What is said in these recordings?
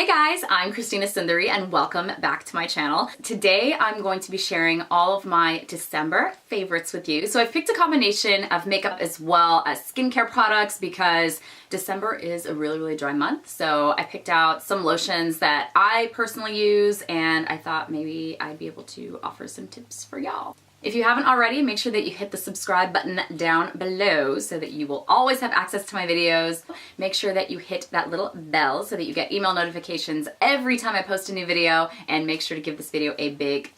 Hey guys, I'm Christina Sundari and welcome back to my channel. Today I'm going to be sharing all of my December favorites with you. So I've picked a combination of makeup as well as skincare products because December is a really dry month. So I picked out some lotions that I personally use and I thought maybe I'd be able to offer some tips for y'all. If you haven't already, make sure that you hit the subscribe button down below so that you will always have access to my videos. Make sure that you hit that little bell so that you get email notifications every time I post a new video, and make sure to give this video a big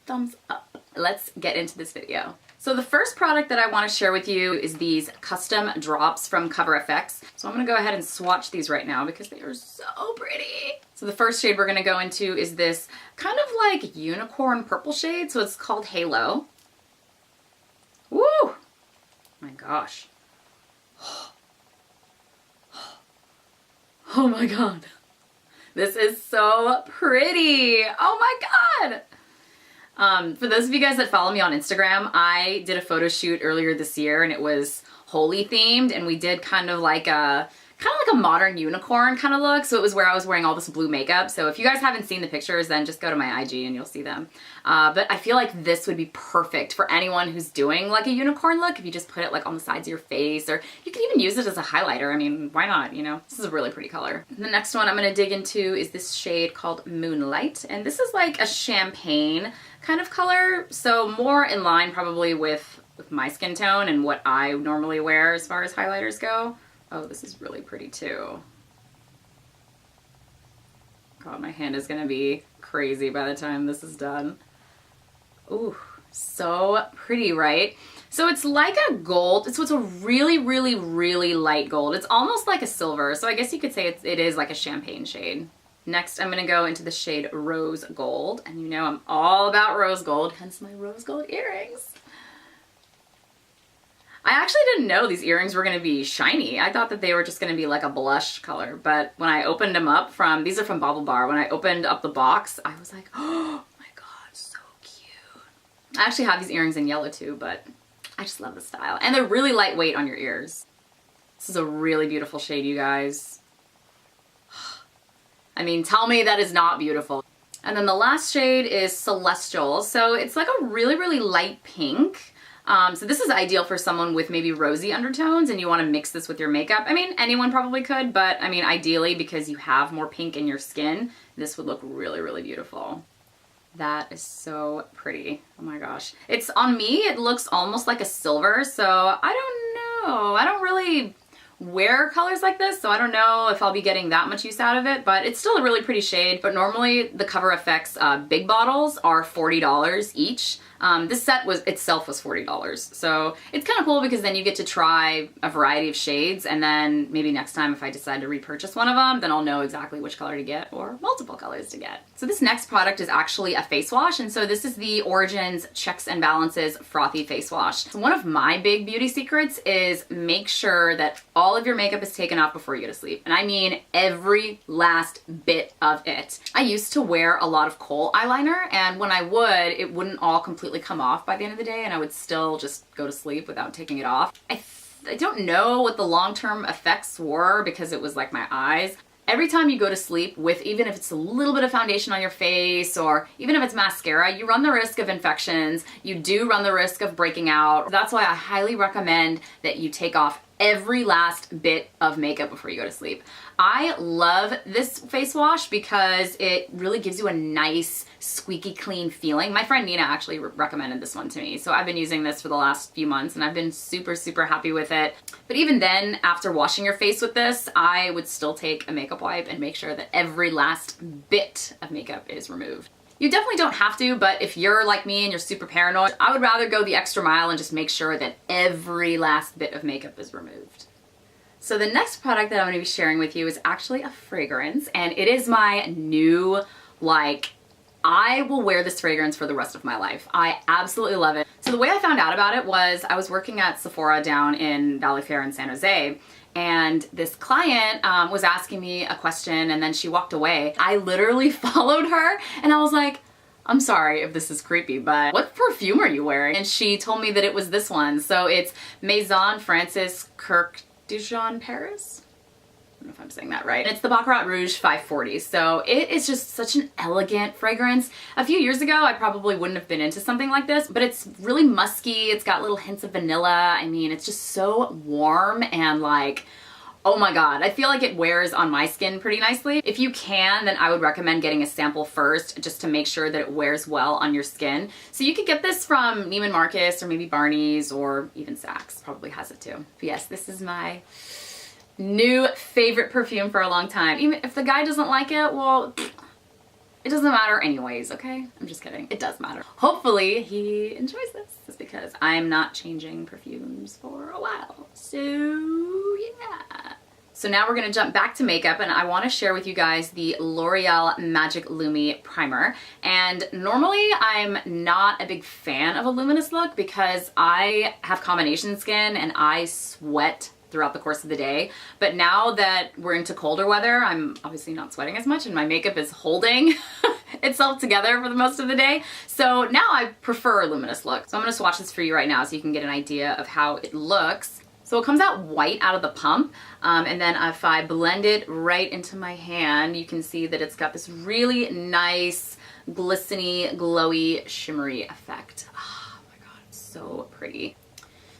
thumbs up. Let's get into this video. So the first product that I want to share with you is these custom drops from Cover FX. So I'm going to go ahead and swatch these right now because they are so pretty. So the first shade we're going to go into is this kind of like unicorn purple shade. So it's called Halo. Woo! My gosh. Oh my god. This is so pretty. Oh my god. For those of you guys that follow me on Instagram, I did a photo shoot earlier this year and it was Holy themed, and we did kind of like a modern unicorn kind of look. So it was where I was wearing all this blue makeup. So if you guys haven't seen the pictures, then just go to my IG and you'll see them. But I feel like this would be perfect for anyone who's doing like a unicorn look. If you just put it like on the sides of your face, or you can even use it as a highlighter. I mean, why not, you know? This is a really pretty color. The next one I'm gonna dig into is this shade called Moonlight. And this is like a champagne kind of color. So more in line probably with my skin tone and what I normally wear as far as highlighters go. Oh, this is really pretty too. God, my hand is gonna be crazy by the time this is done. Ooh, so pretty, right? So it's like a gold. It's a really light gold. It's almost like a silver. So I guess you could say it is like a champagne shade. Next, I'm gonna go into the shade Rose Gold. And you know I'm all about rose gold, hence my rose gold earrings. I actually didn't know these earrings were gonna be shiny. I thought that they were just gonna be like a blush color, but when I opened them up these are from Bubble Bar, when I opened up the box, I was like, oh my god, so cute. I actually have these earrings in yellow too, but I just love the style. And they're really lightweight on your ears. This is a really beautiful shade, you guys. I mean, tell me that is not beautiful. And then the last shade is Celestial. So it's like a really light pink. So this is ideal for someone with maybe rosy undertones and you want to mix this with your makeup. I mean, anyone probably could, but I mean, ideally, because you have more pink in your skin, this would look really beautiful. That is so pretty. Oh my gosh. It's on me, it looks almost like a silver, so I don't know. I don't really wear colors like this, so I don't know if I'll be getting that much use out of it, but it's still a really pretty shade. But normally the Cover FX big bottles are $40 each. This set itself was $40. So it's kind of cool because then you get to try a variety of shades, and then maybe next time if I decide to repurchase one of them, then I'll know exactly which color to get or multiple colors to get. So this next product is actually a face wash, and so this is the Origins Checks and Balances Frothy Face Wash. So one of my big beauty secrets is make sure that all of your makeup is taken off before you go to sleep. And I mean every last bit of it. I used to wear a lot of kohl eyeliner, and when I would, it wouldn't all completely come off by the end of the day, and I would still just go to sleep without taking it off. I don't know what the long-term effects were because it was like my eyes. Every time you go to sleep with, even if it's a little bit of foundation on your face or even if it's mascara, you run the risk of infections. You do run the risk of breaking out. That's why I highly recommend that you take off every last bit of makeup before you go to sleep. I love this face wash because it really gives you a nice, squeaky clean feeling. My friend Nina actually recommended this one to me, so I've been using this for the last few months and I've been super happy with it. But even then, after washing your face with this, I would still take a makeup wipe and make sure that every last bit of makeup is removed. You definitely don't have to, but if you're like me and you're super paranoid, I would rather go the extra mile and just make sure that every last bit of makeup is removed. So the next product that I'm going to be sharing with you is actually a fragrance, and it is my new, like, I will wear this fragrance for the rest of my life. I absolutely love it. So the way I found out about it was I was working at Sephora down in Valley Fair in San Jose, and this client was asking me a question and then she walked away. I literally followed her and I was like, I'm sorry if this is creepy, but what perfume are you wearing? And she told me that it was this one. So it's Maison Francis Kirk Dijon Paris. I don't know if I'm saying that right. It's the Baccarat Rouge 540. So it is just such an elegant fragrance. A few years ago, I probably wouldn't have been into something like this, but it's really musky. It's got little hints of vanilla. I mean, it's just so warm and like, oh my God, I feel like it wears on my skin pretty nicely. If you can, then I would recommend getting a sample first just to make sure that it wears well on your skin. So you could get this from Neiman Marcus or maybe Barney's or even Saks probably has it too. But yes, this is my new favorite perfume for a long time. Even if the guy doesn't like it, well, it doesn't matter anyways, okay? I'm just kidding. It does matter. Hopefully he enjoys this. Just because I'm not changing perfumes for a while. So yeah. So now we're gonna jump back to makeup, and I wanna share with you guys the L'Oreal Magic Lumi Primer. And normally I'm not a big fan of a luminous look because I have combination skin and I sweat throughout the course of the day. But now that we're into colder weather, I'm obviously not sweating as much and my makeup is holding itself together for the most of the day. So now I prefer a luminous look. So I'm gonna swatch this for you right now so you can get an idea of how it looks. So it comes out white out of the pump, and then if I blend it right into my hand, you can see that it's got this really nice, glistening, glowy, shimmery effect. Oh my God, it's so pretty.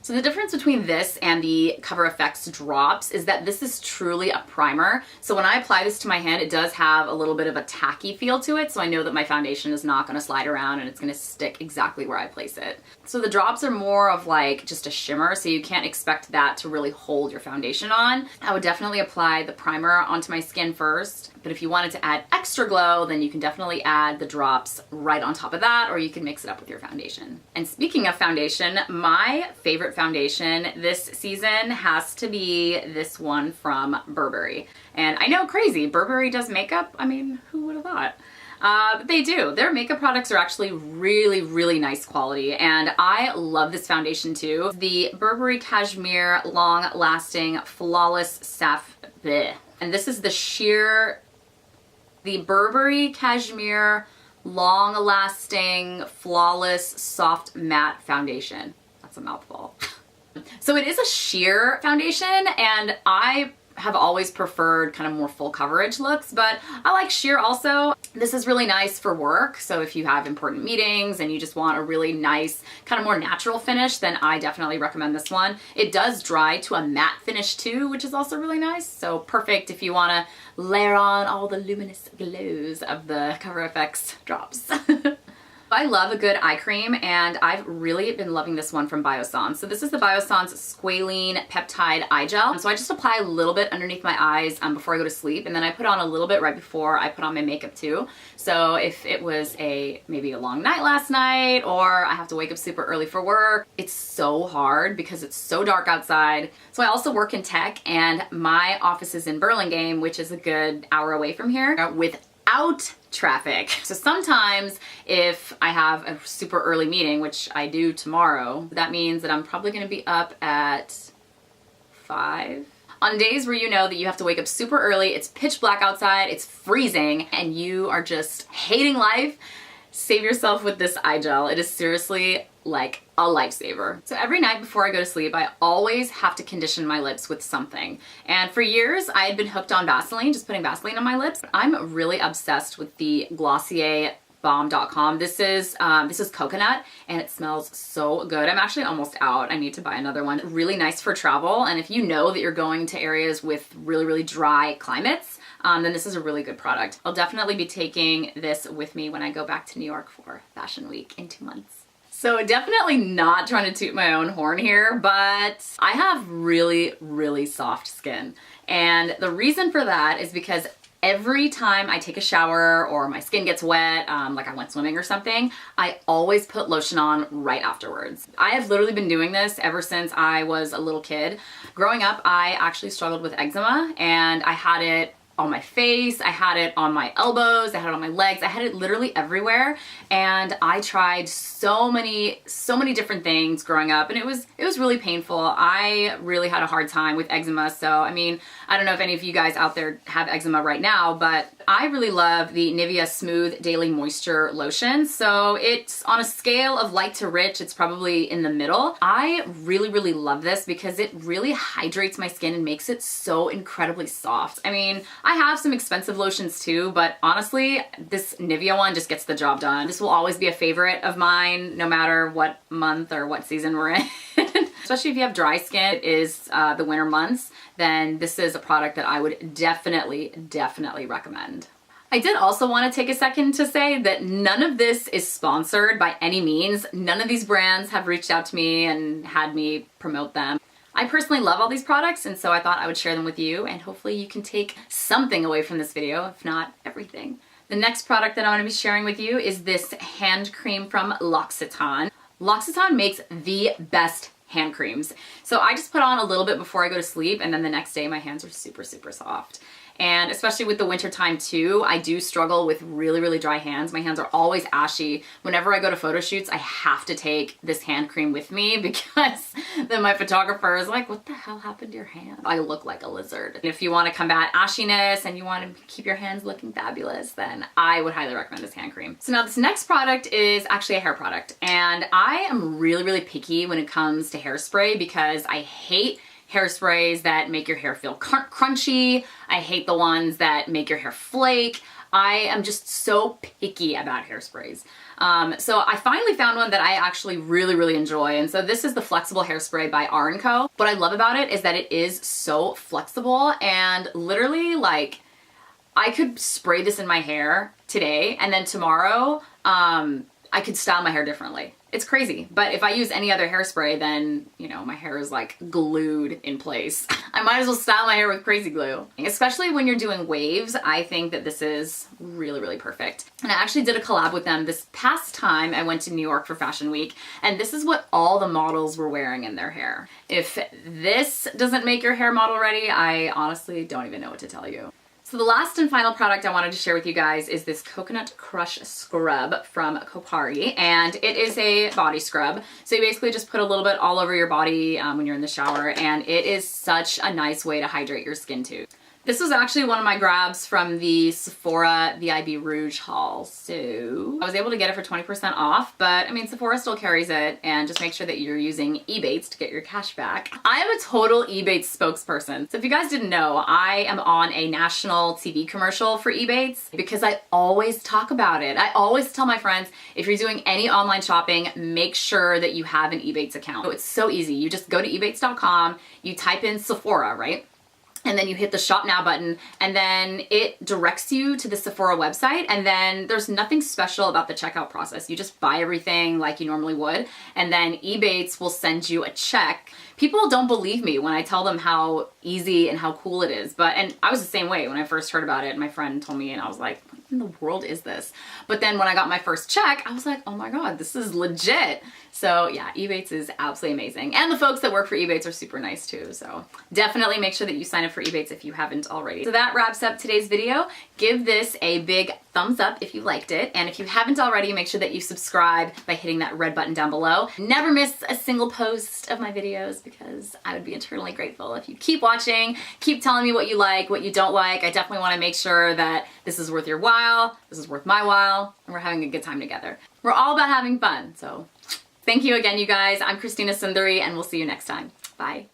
So the difference between this and the Cover FX drops is that this is truly a primer. So when I apply this to my hand, it does have a little bit of a tacky feel to it. So I know that my foundation is not gonna slide around and it's gonna stick exactly where I place it. So the drops are more of like just a shimmer, so you can't expect that to really hold your foundation on. I would definitely apply the primer onto my skin first, but if you wanted to add extra glow, then you can definitely add the drops right on top of that, or you can mix it up with your foundation. And speaking of foundation, my favorite foundation this season has to be this one from Burberry. And I know, crazy, Burberry does makeup. I mean, who would have thought? But they do. Their makeup products are actually really, really nice quality, and I love this foundation too. The Burberry Cashmere Long Lasting Flawless Sapphire. And this is the Burberry Cashmere Long Lasting Flawless Soft Matte Foundation. That's a mouthful. So it is a sheer foundation, and I have always preferred kind of more full coverage looks, but I like sheer also. This is really nice for work. So if you have important meetings and you just want a really nice, kind of more natural finish, then I definitely recommend this one. It does dry to a matte finish too, which is also really nice. So perfect if you want to layer on all the luminous glows of the Cover FX drops. I love a good eye cream, and I've really been loving this one from Biossance. So this is the Biossance Squalene Peptide Eye Gel. So I just apply a little bit underneath my eyes before I go to sleep, and then I put on a little bit right before I put on my makeup too. So if it was maybe a long night last night, or I have to wake up super early for work, it's so hard because it's so dark outside. So I also work in tech, and my office is in Burlingame, which is a good hour away from here, without traffic. So sometimes if I have a super early meeting, which I do tomorrow, that means that I'm probably gonna be up at 5. On days where you know that you have to wake up super early, it's pitch black outside, it's freezing, and you are just hating life, save yourself with this eye gel. It is seriously like a lifesaver. So every night before I go to sleep, I always have to condition my lips with something. And for years, I had been hooked on Vaseline, just putting Vaseline on my lips. I'm really obsessed with the Glossier Balm.com. This is coconut, and it smells so good. I'm actually almost out. I need to buy another one. Really nice for travel, and if you know that you're going to areas with really, really dry climates, then this is a really good product. I'll definitely be taking this with me when I go back to New York for Fashion Week in 2 months. So definitely not trying to toot my own horn here, but I have really, really soft skin. And the reason for that is because every time I take a shower or my skin gets wet, like I went swimming or something, I always put lotion on right afterwards. I have literally been doing this ever since I was a little kid. Growing up, I actually struggled with eczema, and I had it on my face, I had it on my elbows, I had it on my legs, I had it literally everywhere, and I tried so many different things growing up, and it was really painful. I really had a hard time with eczema, so I mean, I don't know if any of you guys out there have eczema right now, but I really love the Nivea Smooth Daily Moisture Lotion. So it's on a scale of light to rich, it's probably in the middle. I really, really love this because it really hydrates my skin and makes it so incredibly soft. I mean, I have some expensive lotions too, but honestly, this Nivea one just gets the job done. This will always be a favorite of mine, no matter what month or what season we're in. Especially if you have dry skin, it is the winter months, then this is a product that I would definitely recommend. I did also want to take a second to say that none of this is sponsored by any means. None of these brands have reached out to me and had me promote them. I personally love all these products, and so I thought I would share them with you, and hopefully you can take something away from this video, if not everything. The next product that I'm going to be sharing with you is this hand cream from L'Occitane. L'Occitane makes the best hand creams. So I just put on a little bit before I go to sleep, and then the next day my hands are super soft. And especially with the winter time too, I do struggle with really dry hands. My hands are always ashy. Whenever I go to photo shoots, I have to take this hand cream with me because then my photographer is like, what the hell happened to your hand? I look like a lizard. And if you want to combat ashiness and you want to keep your hands looking fabulous, then I would highly recommend this hand cream. So now this next product is actually a hair product, and I am really picky when it comes to hairspray because I hate hairsprays that make your hair feel crunchy. I hate the ones that make your hair flake. I am just so picky about hairsprays. So I finally found one that I actually really enjoy. And so this is the Flexible Hairspray by R & Co. What I love about it is that it is so flexible, and literally, like, I could spray this in my hair today and then tomorrow I could style my hair differently. It's crazy. But if I use any other hairspray, then, you know, my hair is like glued in place. I might as well style my hair with crazy glue. Especially when you're doing waves, I think that this is really perfect. And I actually did a collab with them this past time I went to New York for Fashion Week, and this is what all the models were wearing in their hair. If this doesn't make your hair model ready, I honestly don't even know what to tell you. So the last and final product I wanted to share with you guys is this Coconut Crush Scrub from Kopari, and it is a body scrub. So you basically just put a little bit all over your body when you're in the shower, and it is such a nice way to hydrate your skin too. This was actually one of my grabs from the Sephora VIB Rouge haul. So I was able to get it for 20% off, but I mean, Sephora still carries it, and just make sure that you're using Ebates to get your cash back. I am a total Ebates spokesperson. So if you guys didn't know, I am on a national TV commercial for Ebates because I always talk about it. I always tell my friends, if you're doing any online shopping, make sure that you have an Ebates account. So it's so easy. You just go to ebates.com, you type in Sephora, right? And then you hit the Shop Now button, and then it directs you to the Sephora website, and then there's nothing special about the checkout process. You just buy everything like you normally would, and then Ebates will send you a check. People don't believe me when I tell them how easy and how cool it is, and I was the same way when I first heard about it. My friend told me, and I was like, what in the world is this? But then when I got my first check, I was like, oh my God, this is legit. So yeah, Ebates is absolutely amazing. And the folks that work for Ebates are super nice too. So definitely make sure that you sign up for Ebates if you haven't already. So that wraps up today's video. Give this a big thumbs up if you liked it. And if you haven't already, make sure that you subscribe by hitting that red button down below. Never miss a single post of my videos because I would be eternally grateful if you keep watching, keep telling me what you like, what you don't like. I definitely want to make sure that this is worth your while, this is worth my while, and we're having a good time together. We're all about having fun, so thank you again, you guys. I'm Christina Sundari, and we'll see you next time. Bye.